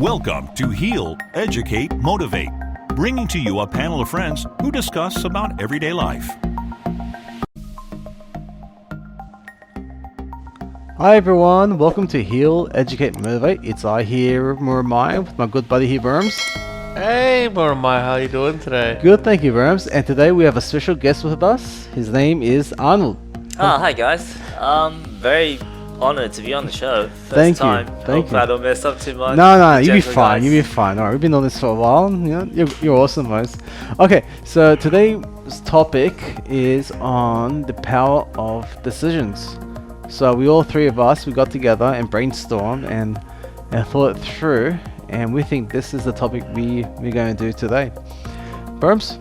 Welcome to Heal Educate Motivate, bringing to you a panel of friends who discuss about everyday life. Hi everyone, welcome to Heal Educate Motivate. It's I here, Muramai, with my good buddy here, Burms. Hey Muramai, how you doing today? Good, thank you, Burms. And today we have a special guest with us. His name is Arnold. Hi guys. Very honored to be on the show. Thank you. Time. Thank Hope you. I don't mess up too much. No, you'll be Gentle fine. guys. You'll be fine. All right, we've been on this for a while. You know, you're awesome, guys. Okay, so today's topic is on the power of decisions. So we all three of us, we got together and brainstormed and thought it through, and we think this is the topic we're going to do today. Burms?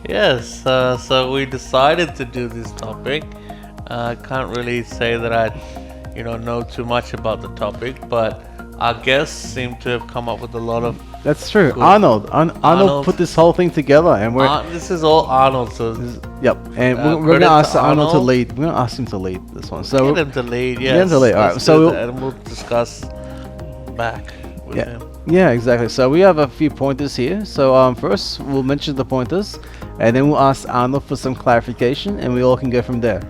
Yes, so we decided to do this topic. I can't really say that I, know too much about the topic, but our guests seem to have come up with a lot of. That's true. Good. Arnold put this whole thing together, and this is all Arnold. So yep. And we're credit gonna ask to Arnold to Arnold. lead. We're gonna ask him to lead this one. So get him to lead. Yes. Get him to lead. All right. Let's So do we'll, that and we'll discuss back with him. yeah, exactly. So we have a few pointers here. So first we'll mention the pointers, and then we'll ask Arnold for some clarification, and we all can go from there.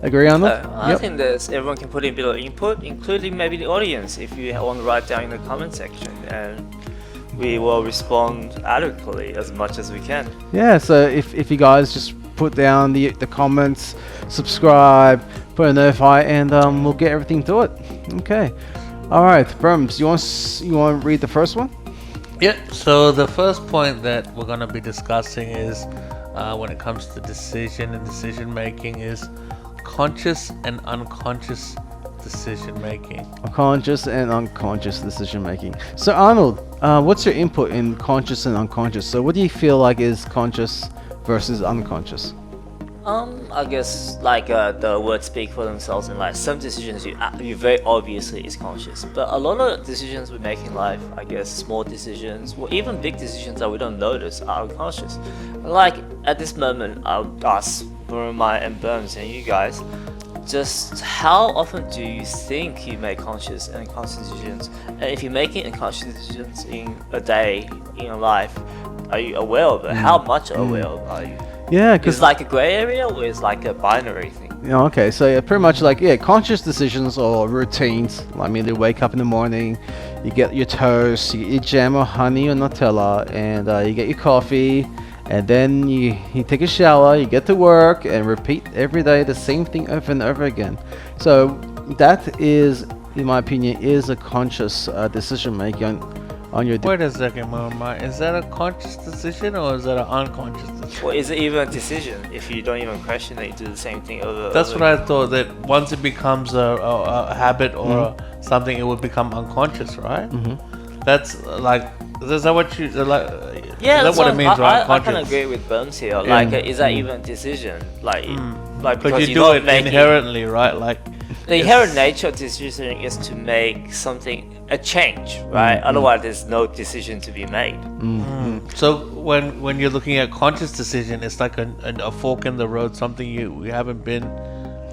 Agree, Arnold? I think that everyone can put in a bit of input, including maybe the audience, if you want to write down in the comment section, and we will respond adequately as much as we can. Yeah. So if you guys just put down the comments, subscribe, put a notify, and we'll get everything to it. Okay. All right, Burms, you want to read the first one? Yeah, so the first point that we're going to be discussing is when it comes to decision making is conscious and unconscious decision making. Conscious and unconscious decision making. So Arnold, what's your input in conscious and unconscious? So what do you feel like is conscious versus unconscious? I guess the words speak for themselves, and like some decisions you very obviously is conscious, but a lot of decisions we make in life, I guess small decisions or even big decisions that we don't notice are unconscious. Like at this moment, I'll ask Muramai and Burns and you guys, just how often do you think you make conscious and unconscious decisions? And if you're making unconscious decisions in a day, in your life, are you aware of it? How much aware of are you? Yeah, because It's like a gray area, or it's like a binary thing? okay, so yeah, pretty much conscious decisions or routines. I mean, you wake up in the morning, you get your toast, you get your jam or honey or Nutella, and you get your coffee, and then you take a shower, you get to work, and repeat every day the same thing over and over again. So that is, in my opinion, is a conscious decision making on your. Wait a second, Muramai. Is that a conscious decision or is that an unconscious decision? Or is it even a decision if you don't even question it, you do the same thing over? That's what I thought, that once it becomes a habit or something, it would become unconscious, right? Mm-hmm. That's like, is that what you like? Yeah, is that's that what it means, right? I can agree with Burns here. Like, is that even a decision? Like Because you do it inherently, right? Like the inherent nature of decision is to make a change, right? Otherwise, there's no decision to be made. So when you're looking at conscious decision, it's like a fork in the road, something you haven't been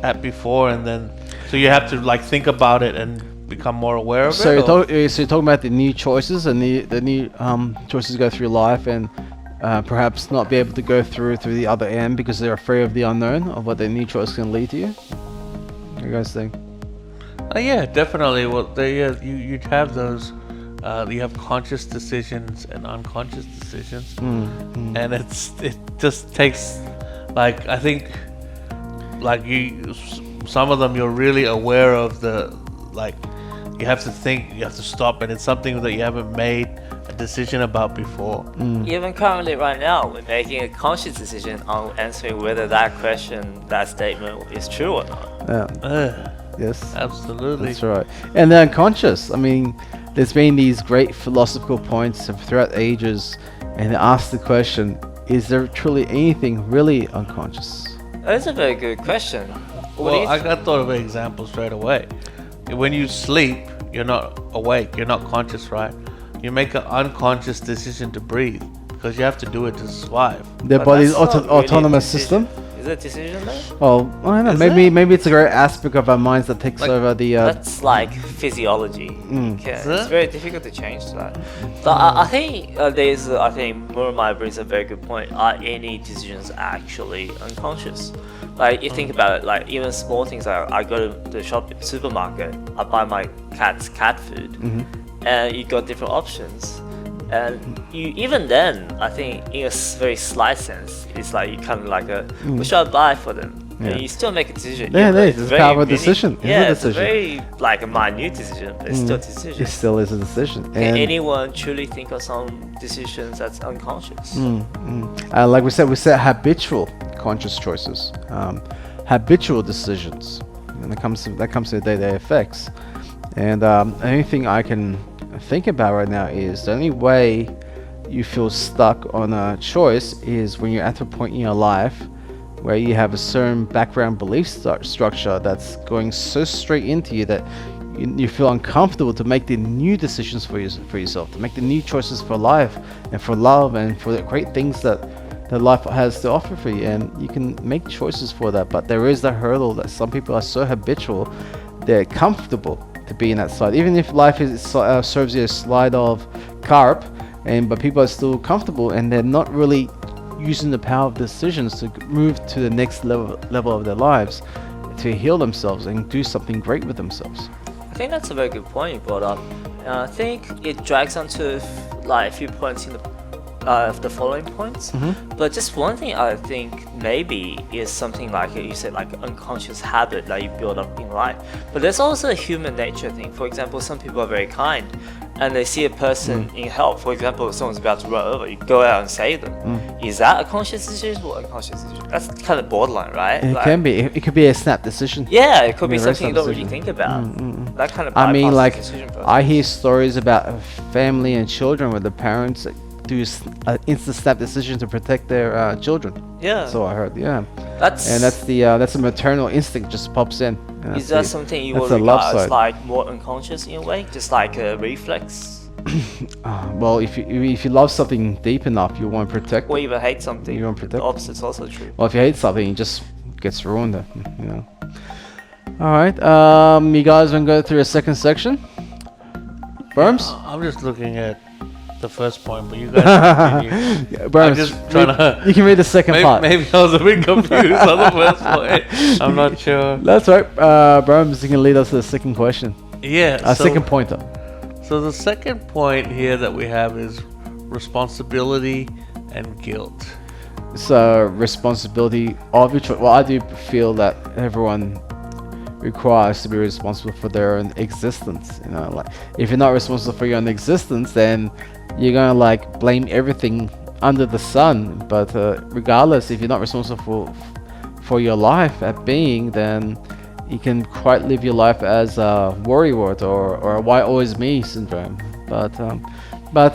at before, and then so you have to like think about it and become more aware of So it. you're talking about the new choices and the new choices go through life, and perhaps not be able to go through the other end because they're afraid of the unknown of what their new choice can lead to you. What do you guys think? Yeah, definitely. Well, you'd have those. You have conscious decisions and unconscious decisions, and it just takes like I think like some of them you're really aware of you have to think, you have to stop, and it's something that you haven't made a decision about before. Even currently, right now, we're making a conscious decision on answering whether that question, that statement is true or not. Yeah. Yes. Absolutely. That's right. And the unconscious, I mean, there's been these great philosophical points throughout ages, and they ask the question, is there truly anything really unconscious? That's a very good question. Well, I thought of an example straight away. When you sleep, you're not awake, you're not conscious, right? You make an unconscious decision to breathe because you have to do it to survive. Their body's That's not really autonomous a decision. system? Is Is it a decision though? Well, I don't know. Maybe it's a great aspect of our minds that takes over the. That's like physiology. It's very difficult to change that. So I think I think Muramaya brings a very good point. Are any decisions actually unconscious? Like you think about it, like even small things like I go to the supermarket, I buy my cat's cat food, and you got different options. And you even then, I think in a very slight sense, it's like you kind of like what should I buy for them? And you still make a decision. Yeah, it's a power of decision. It's a very like a minute decision, but it's still a decision. It still is a decision. Can anyone truly think of some decisions that's unconscious? Like we said habitual conscious choices, habitual decisions, and that comes to day-to-day effects. And anything I can think about right now is the only way you feel stuck on a choice is when you're at a point in your life where you have a certain background belief structure that's going so straight into you that you feel uncomfortable to make the new decisions for yourself, to make the new choices for life and for love and for the great things that life has to offer for you. And you can make choices for that, but there is the hurdle that some people are so habitual, they're comfortable to be in that slide, even if life serves you a slide of carp, but people are still comfortable and they're not really using the power of decisions to move to the next level of their lives, to heal themselves and do something great with themselves. I think that's a very good point you brought up. I think it drags onto like a few points in the following points. But just one thing I think maybe is something like you said, like unconscious habit that you build up in life. But there's also a human nature thing. For example, some people are very kind and they see a person in help. For example, if someone's about to run over, you go out and save them. Is that a conscious decision or unconscious decision? That's kind of borderline, right? It can be. It could be a snap decision. Yeah, it could be something you don't really think about. That kind of I mean, like decision process. I hear stories about family and children where the parents do an instant snap decision to protect their children. Yeah. So I heard. Yeah. That's a maternal instinct just pops in. Is that something you would regard as like more unconscious in a way, just like a reflex? Well, if you love something deep enough, you want to protect. Or even hate something. You want to protect. The opposite's also true. Well, if you hate something, it just gets ruined. You know. All right. You guys want to go through a second section? Burms? I'm just looking at the first point, but you guys continue. Burms, I'm just trying to. You can read the second part. Maybe I was a bit confused on the first point. I'm not sure. That's right. Burms, you can lead us to the second question. Yeah. Second pointer. So the second point here that we have is responsibility and guilt. So responsibility of your choice. Well, I do feel that everyone requires to be responsible for their own existence. You know, like if you're not responsible for your own existence, then you're gonna like blame everything under the sun. But regardless, if you're not responsible for your life at being, then you can quite live your life as a worrywart or a why always me syndrome. But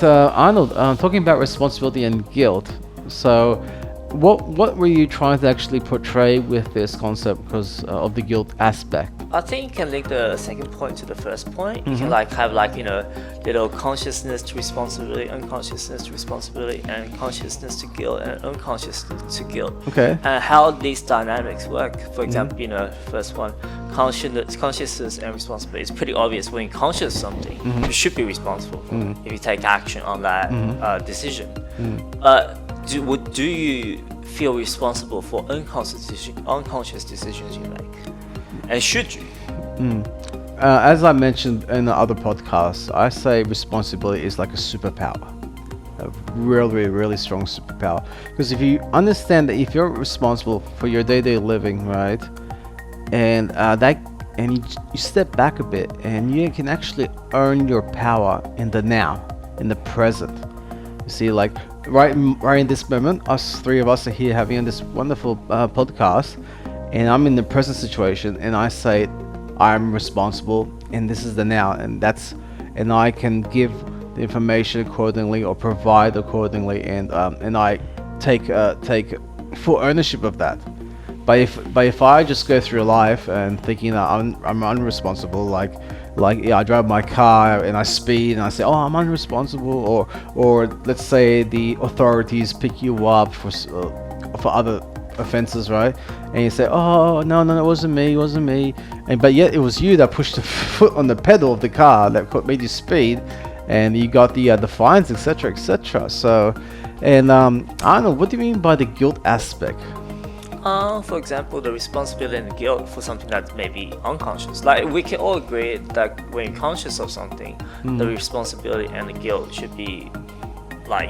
Arnold, talking about responsibility and guilt. So what were you trying to actually portray with this concept because of the guilt aspect? I think you can link the second point to the first point. You can like have like, you know, little consciousness to responsibility, unconsciousness to responsibility, and consciousness to guilt and unconsciousness to guilt. Okay. And how these dynamics work. For example, you know, first one, consciousness and responsibility. It's pretty obvious when you're conscious of something, you should be responsible for it if you take action on that decision. Do you feel responsible for unconscious decisions you make? And should you? As I mentioned in the other podcasts, I say responsibility is like a superpower. A really, really strong superpower. Because if you understand that if you're responsible for your day-to-day living, right, and you step back a bit and you can actually earn your power in the now, in the present. You see, like right in this moment, three of us are here having this wonderful podcast, and I'm in the present situation, and I say I'm responsible, and this is the now, and I can give the information accordingly or provide accordingly, and I take full ownership of that. But if I just go through life and thinking that I'm unresponsible, like I drive my car and I speed and I say, oh, I'm unresponsible, or let's say the authorities pick you up for other offenses, right? And you say, oh no, it wasn't me, and but yet it was you that pushed the foot on the pedal of the car that made you speed, and you got the fines, etc., etc. So, and I don't know, what do you mean by the guilt aspect? For example, the responsibility and the guilt for something that may be unconscious. Like, we can all agree that when you're conscious of something, the responsibility and the guilt should be, like,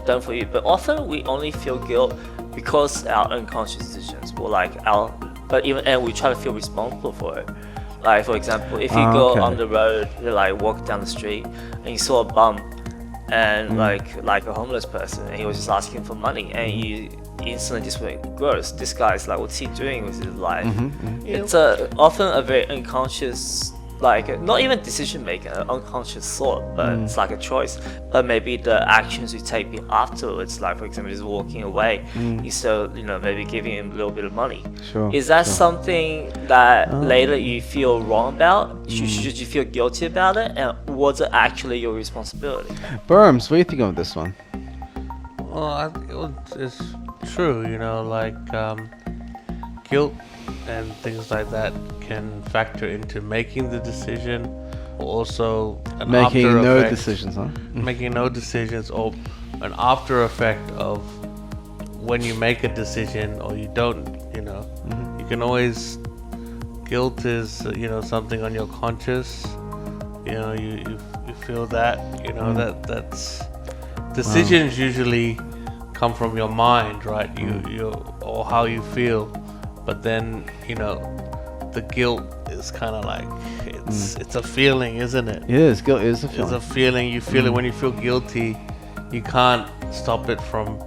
done for you. But often we only feel guilt because our unconscious decisions, or like and we try to feel responsible for it. Like, for example, if you go on the road, you like walk down the street, and you saw a bum, and like a homeless person, and he was just asking for money, and you instantly just went, gross, this guy's like, what's he doing with his life? It's often a very unconscious, like, not even decision making, an unconscious thought, but it's like a choice. But maybe the actions you take afterwards, like, for example, just walking away, instead of, maybe giving him a little bit of money. Sure. Is that something that later you feel wrong about? Should you feel guilty about it? And was it actually your responsibility? Burms, what do you think of this one? Well, it's true, like guilt and things like that can factor into making the decision, or also an Making after no effect, decisions, huh? making no decisions, or an after effect of when you make a decision or you don't. You can always, guilt is something on your conscious. You feel that that's decisions usually come from your mind, right? You or how you feel, but then the guilt is kind of like it's a feeling, isn't it? It is. Guilt is a feeling. It's a feeling. You feel it when you feel guilty. You can't stop it from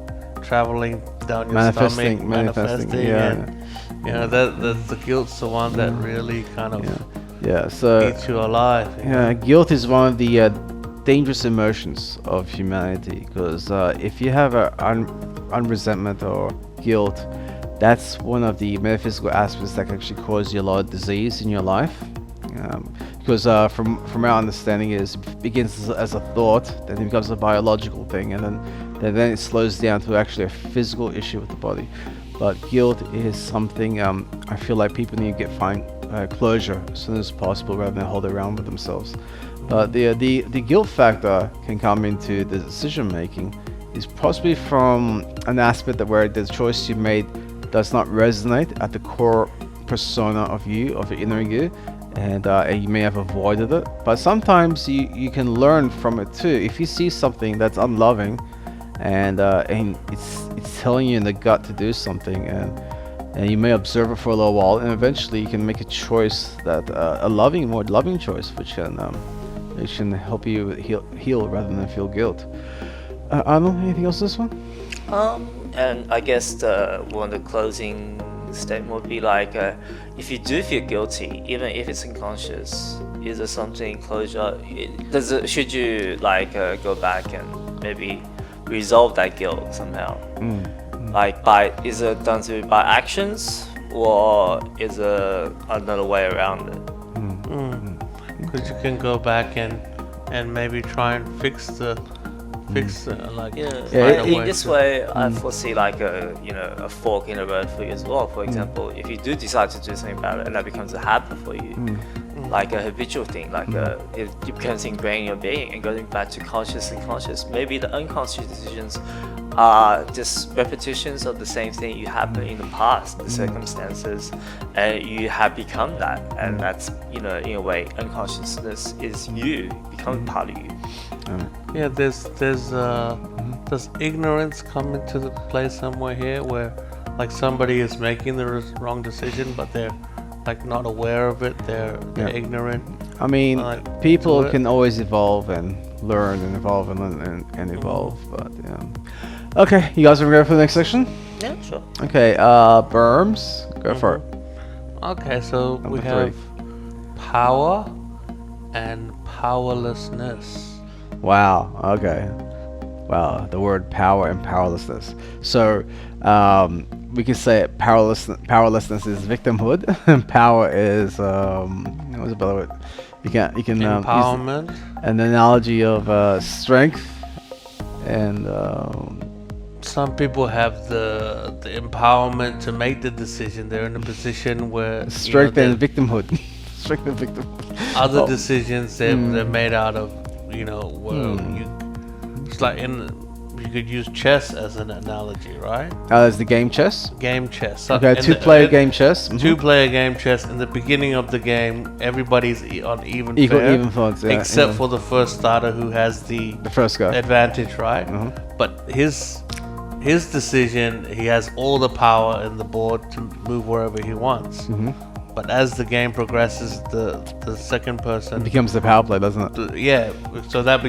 traveling down your stomach, manifesting, yeah. and that's the guilt's the one that really kind of So eats you alive. guilt is one of the dangerous emotions of humanity, because if you have unresentment or guilt, that's one of the metaphysical aspects that can actually cause you a lot of disease in your life. Because from our understanding, it begins as a thought, then it becomes a biological thing, and then it slows down to actually a physical issue with the body. But guilt is something I feel like people need to find closure as soon as possible, rather than hold it around with themselves. But the guilt factor can come into the decision making is possibly from an aspect that where the choice you made does not resonate at the core persona of your inner you, and you may have avoided it. But sometimes you can learn from it too. If you see something that's unloving, and it's telling you in the gut to do something, and you may observe it for a little while, and eventually you can make a choice that a more loving choice, which can help you heal rather than feel guilt. Arnold, anything else on this one? And I guess one of the closing statement would be like, if you do feel guilty, even if it's unconscious, is there something closure? Should you go back and maybe resolve that guilt somehow? Like, is it done by actions, or is there another way around it? Because you can go back and maybe try and fix in this way, I foresee a fork in the road for you as well. For example, if you do decide to do something about it, and that becomes a habit for you, like a habitual thing, it becomes ingrained in your being, and going back to conscious and conscious, maybe the unconscious decisions are just repetitions of the same thing you happened in the past, the circumstances, and you have become that, and that's in a way, unconsciousness is you becoming part of you. Yeah, there's does ignorance come into the play somewhere here, where somebody is making the wrong decision, but they're not aware of it, they're ignorant. I mean, people can always evolve and learn and evolve and learn and evolve, but okay, you guys are ready for the next section? Yeah, sure. Okay, Berms, go for it. Okay, so Number we 3. have power and powerlessness. Wow. Okay. Wow. The word power and powerlessness. So we can say powerlessness is victimhood, and power is what's the better word? You can Empowerment. use an analogy of strength and some people have the empowerment to make the decision. They're in a position where Strength and victimhood. Strength and victim. other decisions they're made out of, where it's like you could use chess as an analogy, right? As the game chess. Game chess. So Okay, two-player game chess. Mhm. Two-player game chess. In the beginning of the game, everybody's on even footing, yeah, except for the first starter who has the first guy. advantage, right? But his decision, he has all the power in the board to move wherever he wants. But as the game progresses, the second person It becomes the power play, doesn't it? yeah, so that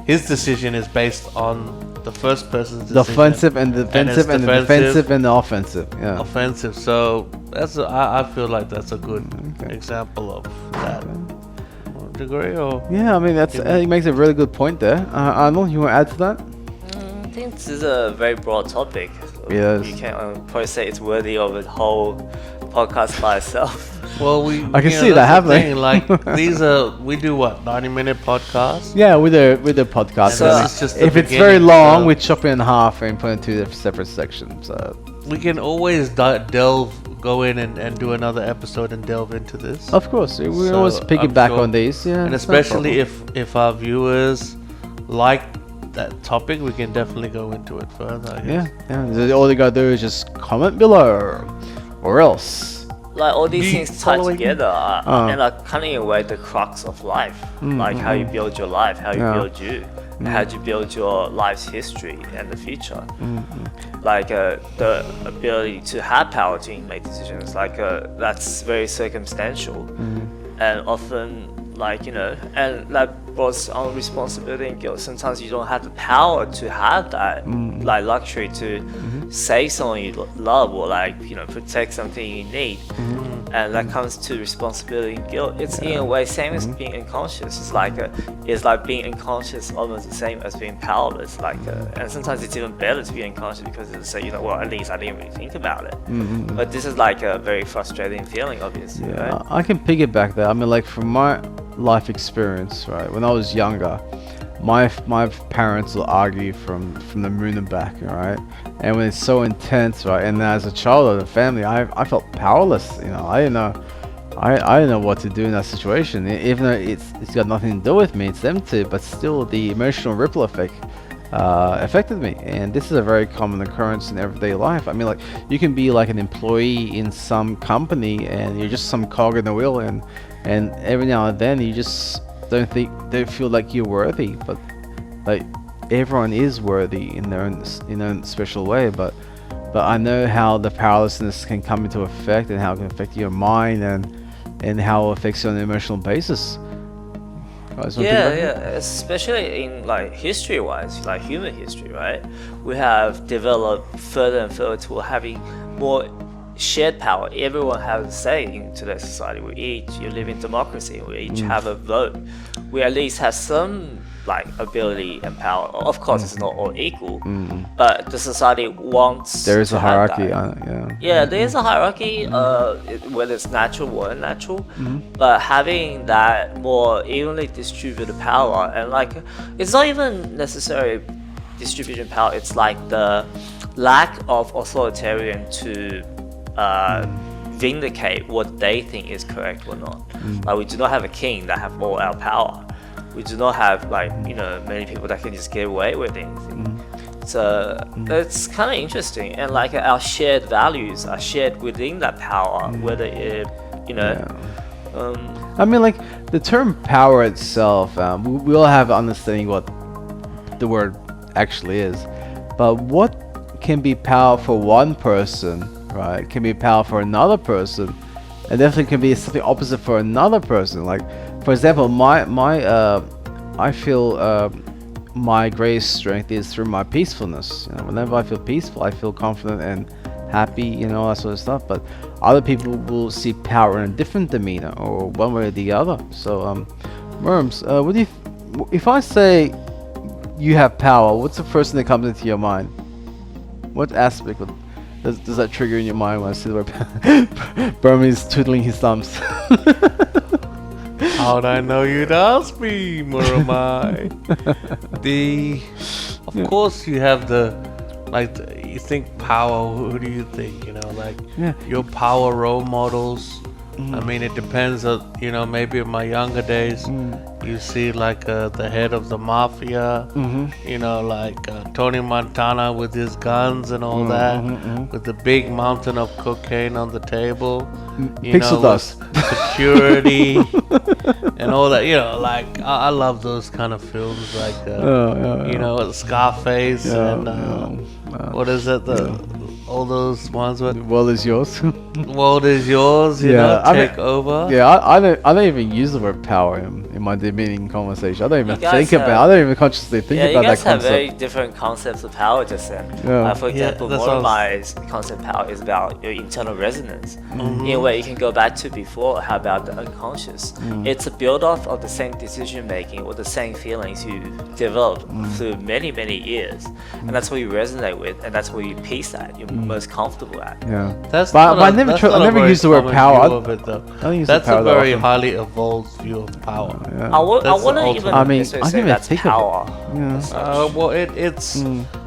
his decision is based on the first person's decision. The offensive and the defensive and the defensive and the offensive. Yeah. Offensive. So I feel like that's a good example of that. Do you agree or? Yeah, I mean he makes a really good point there. Arnold, you want to add to that? I think this is a very broad topic. Yes. You can probably say it's worthy of a whole podcast by itself. Well, I can see that happening. Like we do what 90-minute podcasts. Yeah, with the podcast. So this is just the if it's very beginning, long, so- we chop it in half and put it into separate sections. We can always go in and do another episode and delve into this. Of course, we So, always I'm piggyback sure- on these. Yeah, And it's no especially problem. if our viewers like that topic, we can definitely go into it further. I guess. yeah. So all you gotta do is just comment below, or else. Like all these You things tied following- together and are kind of in a way the crux of life. Like how you build your life, how you Yeah. build you, and how you build your life's history and the future. Like the ability to have power to make decisions, like that's very circumstantial and often and that was on responsibility and guilt. Sometimes you don't have the power to have that like luxury to save someone you love or protect something you need. And that comes to responsibility and guilt. It's in a way same as being unconscious. It's like being unconscious almost the same as being powerless. And sometimes it's even better to be unconscious because it's say at least I didn't really think about it. But this is like a very frustrating feeling, obviously. Yeah, Right? I can piggyback that. I mean, like from my life experience, right? When I was younger, my parents will argue from the moon and back, right? And when it's so intense, right? And as a child of the family, I felt powerless. I didn't know what to do in that situation. Even though it's got nothing to do with me, it's them too. But still, the emotional ripple effect affected me, and this is a very common occurrence in everyday life. I mean, like you can be like an employee in some company, and you're just some cog in the wheel, and every now and then you just don't feel like you're worthy, but like everyone is worthy in their own special way. But I know how the powerlessness can come into effect, and how it can affect your mind, and how it affects you on an emotional basis. Guys, wanna Yeah, think about that? especially in like history-wise, like human history, right? We have developed further and further to having more shared power. Everyone has a say in today's society. You live in democracy. We each have a vote. We at least have some like ability and power. Of course, it's not all equal, but the society wants. There is to a have hierarchy. that. Yeah, there is a hierarchy, whether it's natural or unnatural, but having that more evenly distributed power, and like it's not even necessarily distribution power, it's like the lack of authoritarian to vindicate what they think is correct or not. Like we do not have a king that have all our power. We do not have many people that can just get away with anything. So it's kind of interesting, and like our shared values are shared within that power, whether it I mean, like the term power itself, we all have understanding what the word actually is, but what can be power for one person, right? Can be power for another person, and definitely can be something opposite for another person. Like, for example, I feel my greatest strength is through my peacefulness. Whenever I feel peaceful, I feel confident and happy, all that sort of stuff. But other people will see power in a different demeanor, or one way or the other. So, Worms, if I say you have power, what's the first thing that comes into your mind? What aspect does that trigger in your mind when I see the word Burmese twiddling his thumbs? How'd I know you'd ask me, Muramai? Of course, you have the like you think power. Who do you think? You know, like Yeah. your power role models. I mean, it depends. You know, maybe in my younger days, you see like the head of the mafia. You know, like Tony Montana with his guns and all that, with the big mountain of cocaine on the table. You Pixel know, dust. with security and all that. You know, like I love those kind of films, like you know, Scarface and what is it? All those ones with The world is yours. world is yours, you know, I mean- take over. Yeah, I don't even use the word power in my demeaning conversation. I don't even You guys think about. I don't even consciously think Yeah, you about guys that have concept. very different concepts of power just then. Yeah. For example, that's one of what my concept of power is about your internal resonance. In a way you can go back to before, how about the unconscious? It's a build-off of the same decision making or the same feelings you developed through many, many years. And that's what you resonate with, and that's where you peace at, you're most comfortable at. Yeah. That's But not I a- never that's tr- I not a never very used the word common power. view of it, though. I don't use the That's power a that very often. highly evolved view of power. Yeah. I That's the wouldn't ultimate. even I mean, necessarily I say didn't even that's think of it. power. Yeah. as such. Well, it's.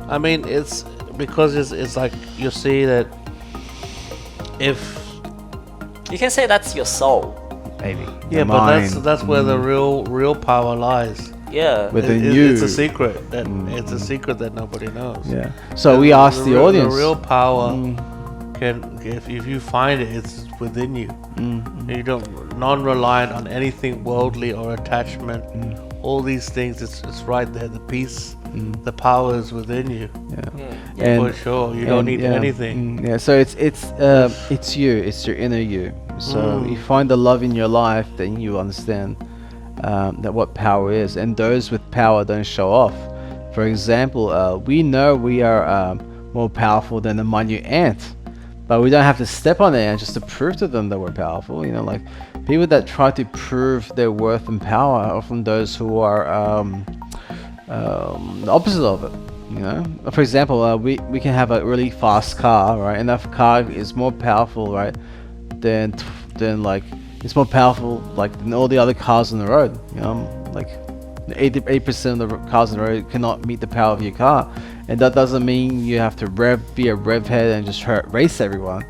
I mean, it's because it's like you see that if You can say that's your soul, maybe. yeah, The but mind. that's where the real power lies. Yeah. Within It- you. It's a secret that it's a secret that nobody knows. Yeah. So we asked the real- audience. The real power can, if you find it, it's within you. You don't non-reliant on anything worldly or attachment. All these things, it's right there. The peace, the power is within you. And For sure, you don't need yeah, anything. Yeah, so it's you, it's your inner you. So you find the love in your life, then you understand that what power is. And those with power don't show off. For example, we know we are more powerful than a minute ant, but we don't have to step on the ant just to prove to them that we're powerful. You know, like people that try to prove their worth and power are often those who are the opposite of it. You know, for example, we can have a really fast car, right? And that car is more powerful, right? Than like it's more powerful like than all the other cars on the road. You know, like 88% of the cars on the road cannot meet the power of your car, and that doesn't mean you have to be a rev head and just race everyone.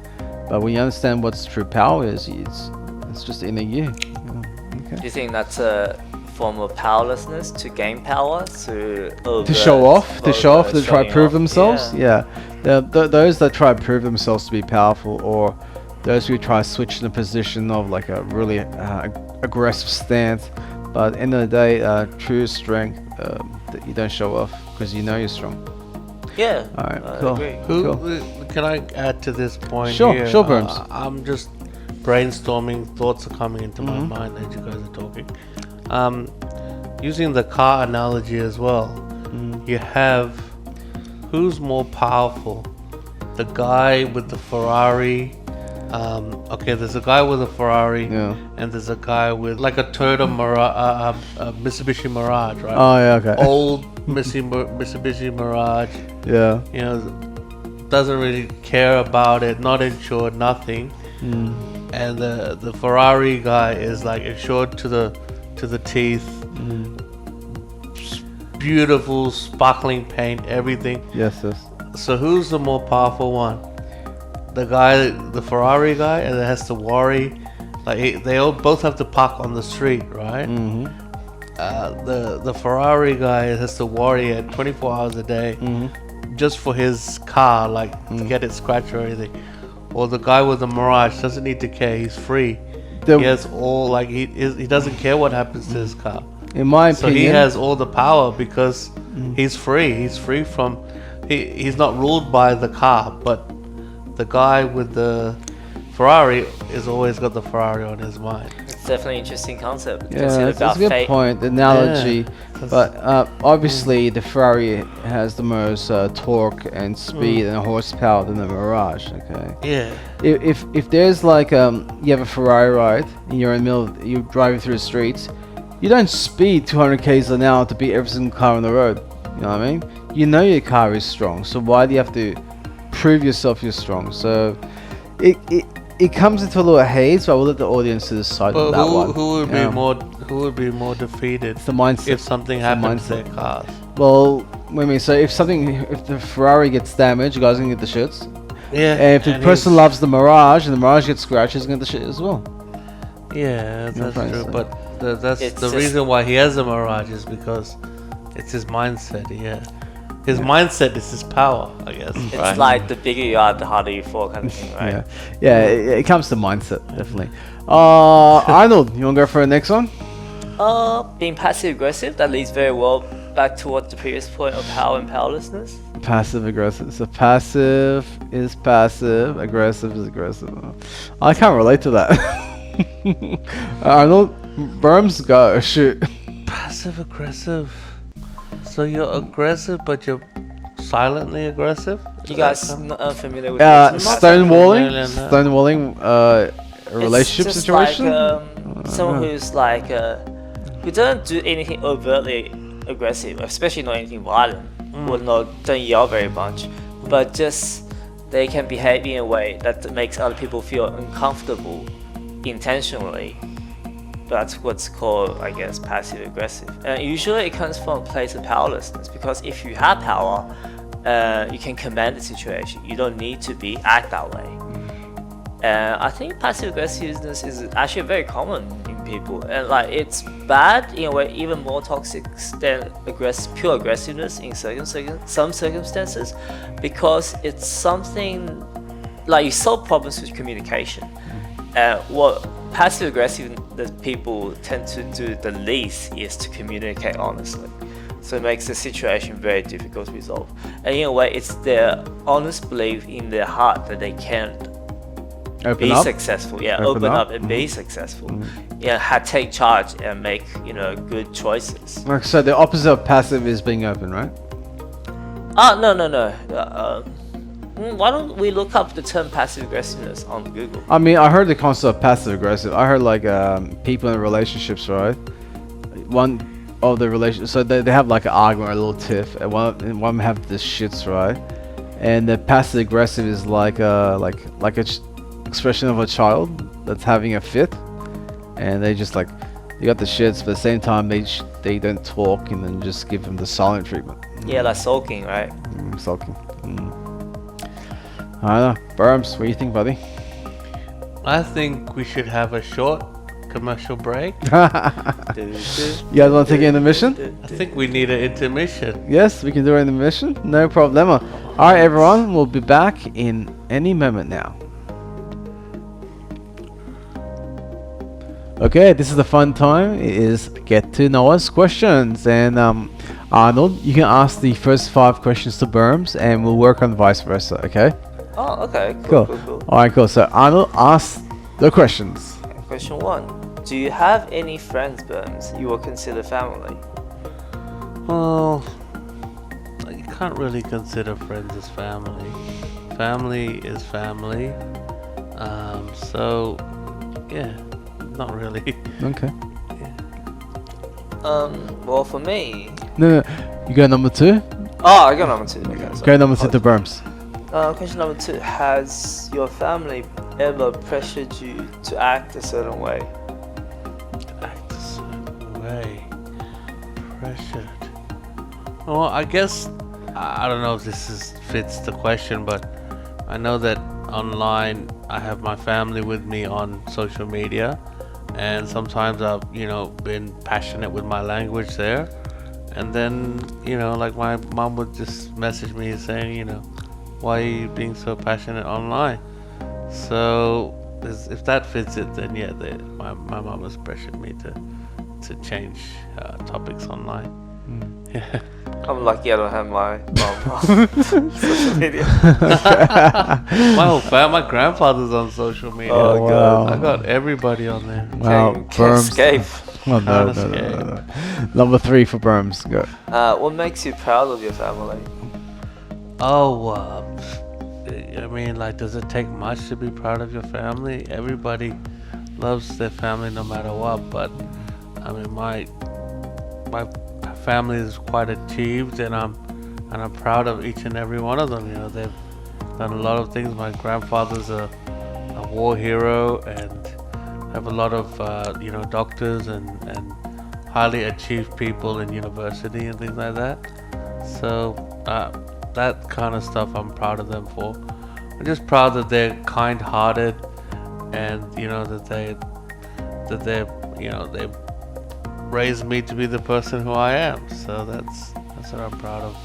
But when you understand what true power is, it's just in you. Do you think that's a form of powerlessness to gain power, to show off, to try to showing prove off? themselves. Yeah, those that try to prove themselves to be powerful, or those who try to switch in a position of like a really aggressive stance. But at the end of the day, true strength that you don't show off because you know you're strong. Yeah. All right, I cool. agree. Can I add to this point? Sure, here? sure, Burns. I'm just brainstorming. Thoughts are coming into my mind as you guys are talking. Using the car analogy as well, you have who's more powerful? The guy with the Ferrari. Okay, there's a guy with a Ferrari, Yeah. and there's a guy with like a Toyota Mitsubishi Mirage, right? Oh yeah, okay. Old Mitsubishi Mirage. Yeah. You know, doesn't really care about it, not insured, nothing. And the Ferrari guy is like insured to the teeth. Beautiful sparkling paint, everything. Yes. So who's the more powerful one? The Ferrari guy, and it has to worry. Like they all both have to park on the street, right? The Ferrari guy has to worry at 24 hours a day just for his car, like to get it scratched or anything. Or the guy with the Mirage doesn't need to care; he's free. The- He has all like he doesn't care what happens to his car. In my So opinion, he has all the power because he's free. He's free from he's not ruled by the car, but the guy with the Ferrari has always got the Ferrari on his mind. It's definitely an interesting concept. Yeah, Consider that's about a good fate. point. The analogy, Yeah. but obviously the Ferrari has the most torque and speed and horsepower than the Mirage. Okay. Yeah. If there's like you have a Ferrari ride and you're in the middle, you're driving through the streets, you don't speed 200 k's an hour to beat every single car on the road. You know what I mean? You know your car is strong, so why do you have to prove yourself you're strong? So it comes into a little haze, but we'll let the audience decide But on that one. who would Yeah. be more defeated It's the mindset. if something It's the happens to mindset. their cars? Well, Wait a minute, so if the Ferrari gets damaged, you guys are gonna get the shits. Yeah. And if the person loves the Mirage and the Mirage gets scratched, he's gonna get the shit as well. Yeah, that's trying to true. say. But that's It's the just- reason why he has a Mirage is because it's his mindset. Yeah. His mindset is his power, I guess. It's right? like the bigger you are, the harder you fall, kind of thing, right? Yeah, it comes to mindset, definitely. Arnold, you wanna go for the next one? Being passive aggressive, that leads very well back to what the previous point of power and powerlessness. Passive aggressive. So passive is passive, aggressive is aggressive. I can't relate to that. Arnold, Burms, go shoot. Passive aggressive. So you're aggressive, but you're silently aggressive. You guys not unfamiliar with Stonewalling, Really, no. stonewalling, a relationship It's just situation. Like, someone who's like who don't do anything overtly aggressive, especially not anything violent, or don't yell very much, but just they can behave in a way that makes other people feel uncomfortable intentionally. That's what's called, I guess, passive aggressive. And usually it comes from a place of powerlessness, because if you have power, you can command the situation. You don't need to act that way. I think passive aggressiveness is actually very common in people, and like it's bad in a way, even more toxic than pure aggressiveness in some circumstances, because it's something like you solve problems with communication. What passive aggressive that people tend to do the least is to communicate honestly. So it makes the situation very difficult to resolve. And in a way, it's their honest belief in their heart that they can't Open be up. successful. Yeah, Open open up. up and be successful. Yeah, take charge and make good choices. Like, so the opposite of passive is being open, right? No. Why don't we look up the term passive aggressiveness on Google? I mean, I heard the concept of passive aggressive. I heard like people in relationships, right? One of the relationships, so they have like an argument or a little tiff, and one have the shits, right? And the passive aggressive is like expression of a child that's having a fit, and they just like they got the shits, but at the same time they don't talk and then just give them the silent treatment. Yeah, like sulking, right? Sulking. I don't know. Burms, what do you think, buddy? I think we should have a short commercial break. You guys want to take an intermission? I think we need an intermission. Yes, we can do an intermission. No problema. Alright, everyone, we'll be back in any moment now. Okay, this is the fun time. It is get to know us questions. And Arnold, you can ask the first 5 questions to Burms, and we'll work on vice versa, okay? Oh, okay. Cool. Cool. Alright, cool. So Arnold, ask the questions. Question 1. Do you have any friends, Burns, you will consider family? Well, you can't really consider friends as family. Family is family. So, yeah, not really. Okay. Well, for me... No, you go number 2? Oh, I got number 2. Okay, sorry. Go number 2 to Burms. Question number 2. Has your family ever pressured you to act a certain way? Act a certain way. Pressured. Well, I guess, I don't know if this fits the question, but I know that online I have my family with me on social media, and sometimes I've, been passionate with my language there. And then, like my mom would just message me saying, why are you being so passionate online? So if that fits it, then yeah, my mom has pressured me to change topics online. Yeah. I'm lucky I don't have my mom on social media. My whole family, my grandfather's on social media. Oh, wow. I got everybody on there. Wow, Can't Burms. escape. Oh, no. Number 3 for Burms. Go. What makes you proud of your family? Oh, I mean, like, does it take much to be proud of your family? Everybody loves their family no matter what, but I mean, my family is quite achieved, and I'm proud of each and every one of them. They've done a lot of things. My grandfather's a war hero, and have a lot of doctors and highly achieved people in university and things like that. So that kind of stuff I'm proud of them for. I'm just proud that they're kind-hearted, and that they raised me to be the person who I am. So that's what I'm proud of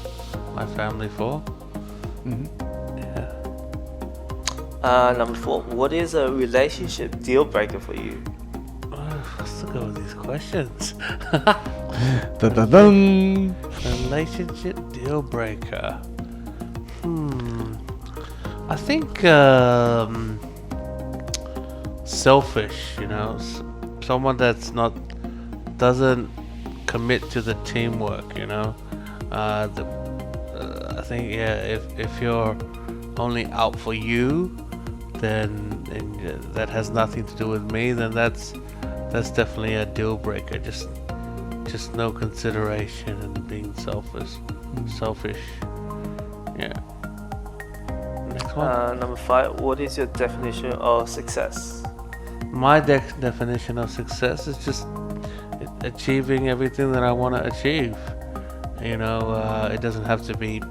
my family for. Yeah. Number 4. What is a relationship deal breaker for you? Let's go with these questions. Dun, dun, dun. Relationship deal breaker. I think selfish. Someone that's doesn't commit to the teamwork. I think if you're only out for you, then that has nothing to do with me. Then that's definitely a deal breaker. Just no consideration and being selfish. Yeah. Next one. Number 5. What is your definition of success? My definition of success is just achieving everything that I want to achieve. It doesn't have to be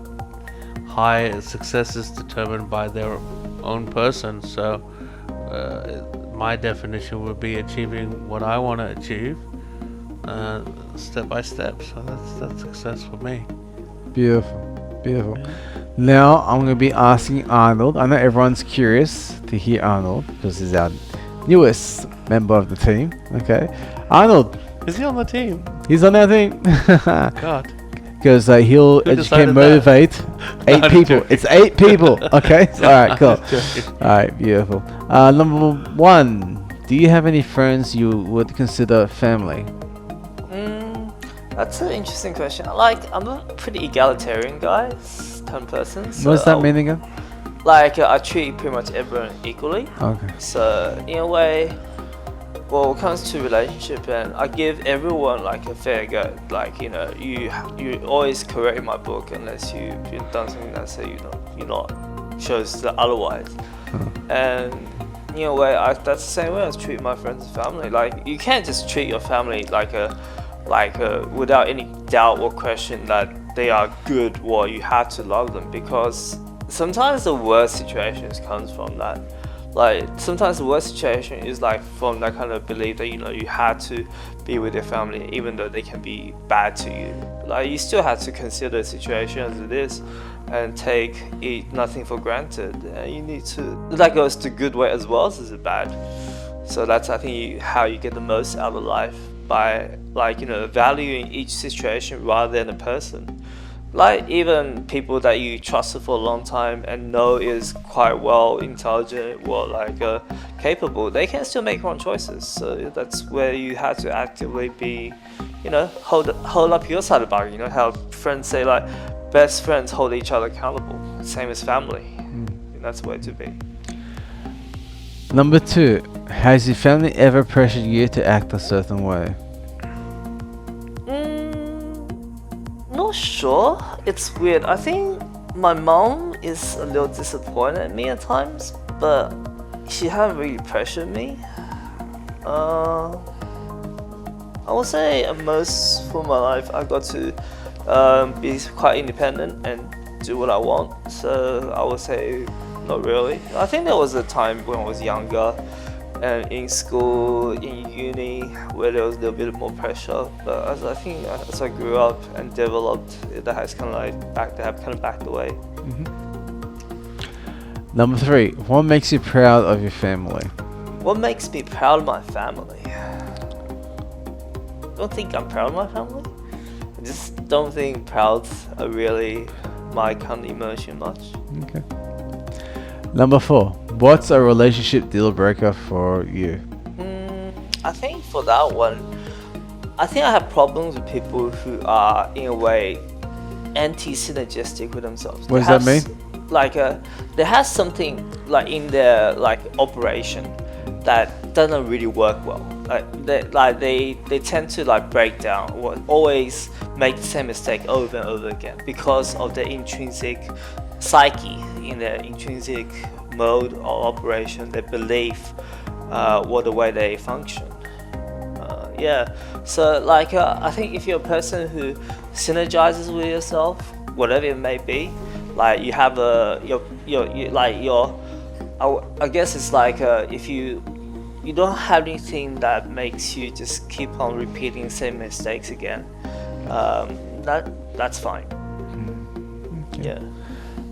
high. Success is determined by their own person. So my definition would be achieving what I want to achieve, step by step. So that's success for me. Beautiful. Yeah. Now I'm going to be asking Arnold. I know everyone's curious to hear Arnold because he's our newest member of the team. Okay, Arnold. Is he on the team? He's on our team. God. Because Heal Who Educate decided Motivate. No, 8 I'm people. joking. It's 8 people. Okay. Alright, cool. Joking. Alright, beautiful. Number 1. Do you have any friends you would consider family? That's an interesting question. I'm a pretty egalitarian guy, kind of person. So What does that mean again? I treat pretty much everyone equally. Okay. So in a way, when it comes to relationship, and I give everyone a fair go. You always correct my book unless you've done something that say you're not shows the otherwise. And in a way, that's the same way I treat my friends and family. You can't just treat your family without any doubt or question that they are good, or you have to love them, because sometimes the worst situations comes from that. Sometimes the worst situation is from that kind of belief that you have to be with your family even though they can be bad to you. You still have to consider the situation as it is and take nothing for granted. And you need to, that goes the good way as well as the bad. So that's, I think, how you get the most out of life, by valuing each situation rather than a person. Even people that you trusted for a long time and know is quite well intelligent or capable, they can still make wrong choices. So that's where you have to actively be, hold up your side of the bargain. How friends say best friends hold each other accountable. Same as family. And that's the way to be. Number 2. Has your family ever pressured you to act a certain way? Not sure. It's weird. I think my mom is a little disappointed at me at times, but she hasn't really pressured me. I would say most for my life I got to be quite independent and do what I want. So I would say not really. I think there was a time when I was younger and in school, in uni, where there was a little bit more pressure. But as I grew up and developed, that has kind of backed away. Number 3. What makes you proud of your family? What makes me proud of my family? I don't think I'm proud of my family. I just don't think prouds are really my kind of emotion much. Okay. Number 4. What's a relationship deal breaker for you? I think for that one, I think I have problems with people who are in a way anti-synergistic with themselves. What does that mean? They have something in their operation that doesn't really work well. They tend to break down or always make the same mistake over and over again because of their intrinsic psyche, in their intrinsic mode of operation, their belief, the way they function. So I think if you're a person who synergizes with yourself, whatever it may be. Like you have I guess it's like if you don't have anything that makes you just keep on repeating the same mistakes again, that's fine. Okay. Yeah.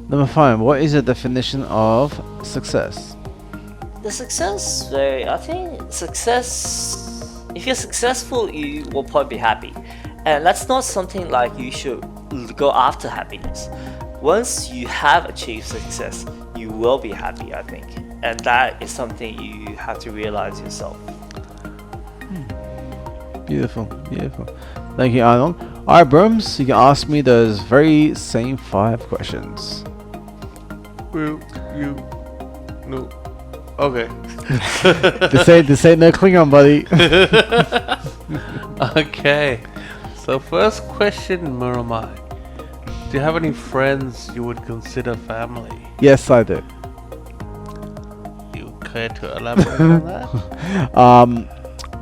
Number 5. What is the definition of success? The success, I think success, if you're successful, you will probably be happy. And that's not something like you should go after happiness. Once you have achieved success, you will be happy, I think. And that is something you have to realize yourself. Beautiful, beautiful. Thank you, Arnold. Alright, Brooms, you can ask me those very same 5 questions. Will you? No. Okay. This ain't no Klingon, buddy. Okay. So first question, Muramai. Do you have any friends you would consider family? Yes, I do. You care to elaborate on that?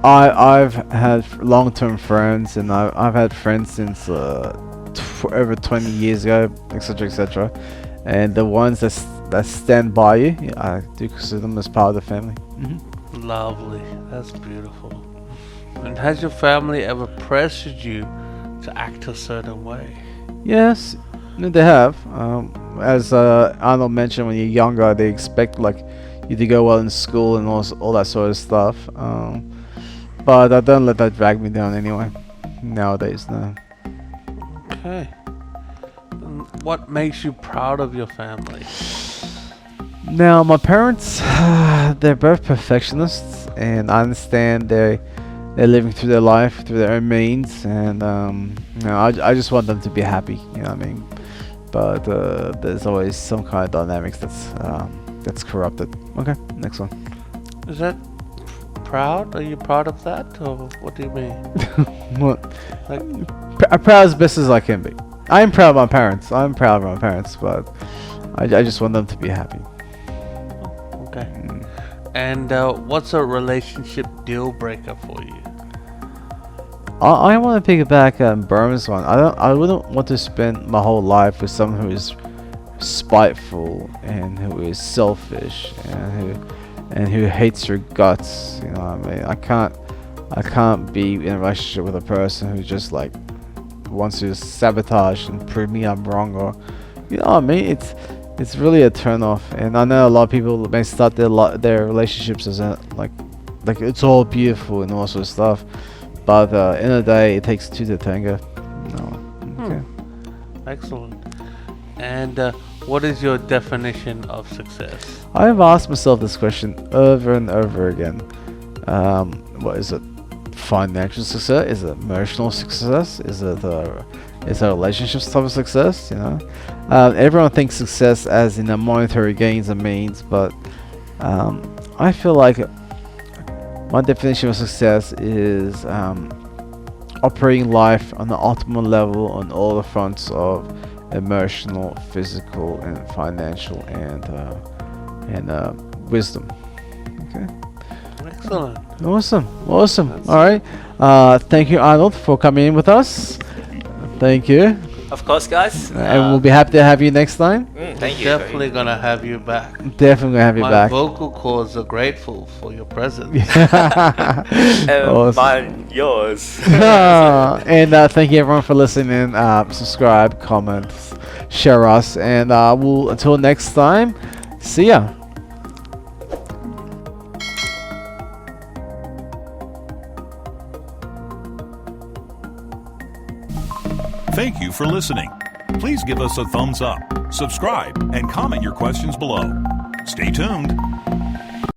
I've had long-term friends, and I've had friends since over 20 years ago, etc., etc. And the ones that stand by you, I do consider them as part of the family. Lovely. That's beautiful. And has your family ever pressured you to act a certain way? Yes, they have. As Arnold mentioned, when you're younger, they expect like you to go well in school and all that sort of stuff. But I don't let that drag me down anyway. Nowadays, no. Okay. And what makes you proud of your family? Now, my parents, they're both perfectionists, and I understand they're living through their life through their own means, and I just want them to be happy. You know what I mean? But there's always some kind of dynamics that's corrupted. Okay, next one. Is that proud? Are you proud of that, or what do you mean? What? Like, I'm proud as best as I can be. I'm proud of my parents. I'm proud of my parents, but I just want them to be happy. okay. And what's a relationship deal breaker for you? I want to piggyback on Burma's one. I wouldn't want to spend my whole life with someone who is spiteful and who is selfish and who hates your guts. You know what I mean? I can't be in a relationship with a person who just like wants to sabotage and prove me I'm wrong, or you know what I mean? It's really a turn off. And I know a lot of people may start their relationships as like it's all beautiful and all sorts of stuff, but in the day it takes two to tango. No. Okay. Excellent. And what is your definition of success? I've asked myself this question over and over again. What is it? Financial success? Is it emotional success? Is it a relationship type of success? You know, everyone thinks success as in a monetary gains and means, but I feel like my definition of success is operating life on the optimal level on all the fronts of emotional, physical, and financial, and wisdom. Okay. Excellent. Awesome. All right. Thank you, Arnold, for coming in with us. Thank you. Of course, guys. And we'll be happy to have you next time. Thank you. Definitely gonna have you back. Definitely gonna have you My back. vocal cords are grateful for your presence. Awesome. Mine, yours. And thank you everyone for listening. Subscribe, comment, share us, and we'll until next time. See ya. Thank you for listening. Please give us a thumbs up, subscribe, and comment your questions below. Stay tuned.